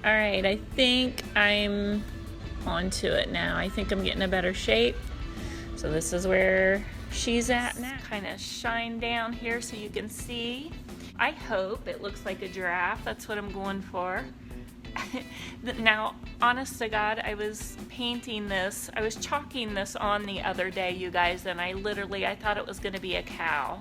All right, I think I'm onto it now. I think I'm getting a better shape. So this is where she's at now. Kind of shine down here so you can see. I hope it looks like a giraffe. That's what I'm going for. Now, honest to God, I was painting this, I was chalking this on the other day, you guys, and I thought it was going to be a cow.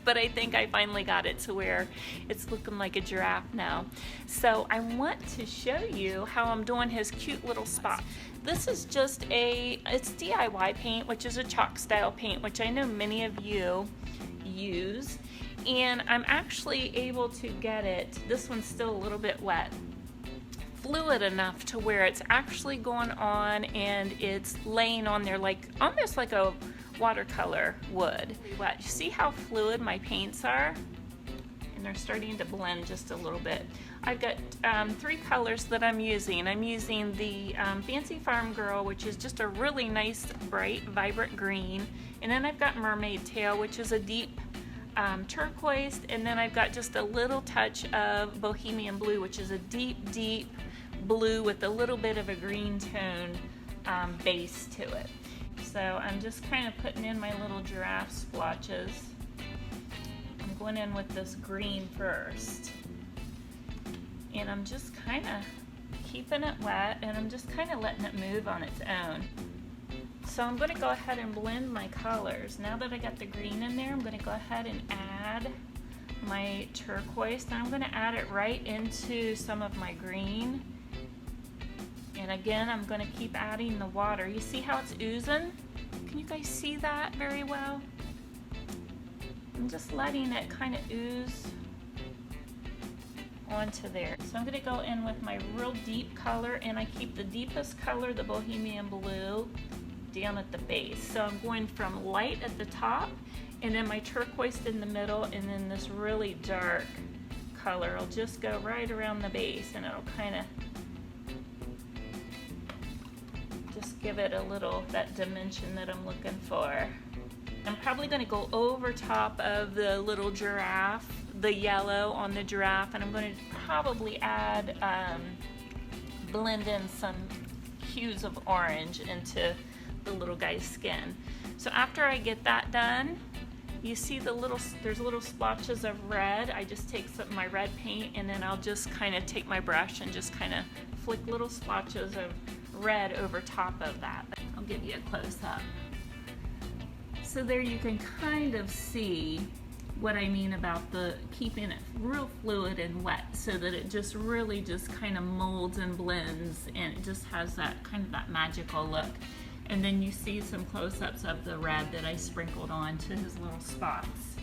But I think I finally got it to where it's looking like a giraffe now. So I want to show you how I'm doing his cute little spot. This is just it's DIY paint, which is a chalk style paint, which I know many of you use. And I'm actually able to get it, this one's still a little bit wet, fluid enough to where it's actually going on and it's laying on there like almost like a watercolor would. You see how fluid my paints are? And they're starting to blend just a little bit. I've got 3 colors that I'm using. I'm using the Fancy Farm Girl, which is just a really nice, bright, vibrant green. And then I've got Mermaid Tail, which is a deep turquoise. And then I've got just a little touch of Bohemian Blue, which is a deep, deep blue with a little bit of a green tone base to it. So I'm just kind of putting in my little giraffe splotches. I'm going in with this green first. And I'm just kind of keeping it wet and I'm just kind of letting it move on its own. So I'm going to go ahead and blend my colors. Now that I got the green in there, I'm going to go ahead and add my turquoise. And I'm going to add it right into some of my green. And again, I'm going to keep adding the water. You see how it's oozing? Can you guys see that very well? I'm just letting it kind of ooze onto there. So I'm going to go in with my real deep color, and I keep the deepest color, the Bohemian Blue, down at the base. So I'm going from light at the top, and then my turquoise in the middle, and then this really dark color will just go right around the base, and it'll kind of just give it a little, that dimension that I'm looking for. I'm probably going to go over top of the little giraffe, the yellow on the giraffe, and I'm going to probably add, blend in some hues of orange into the little guy's skin. So after I get that done, you see there's little splotches of red. I just take some of my red paint and then I'll just kind of take my brush and just kind of flick little splotches of red over top of that. I'll give you a close-up. So there you can kind of see what I mean about the keeping it real fluid and wet so that it just really just kind of molds and blends and it just has that kind of that magical look. And then you see some close-ups of the red that I sprinkled on to his little spots.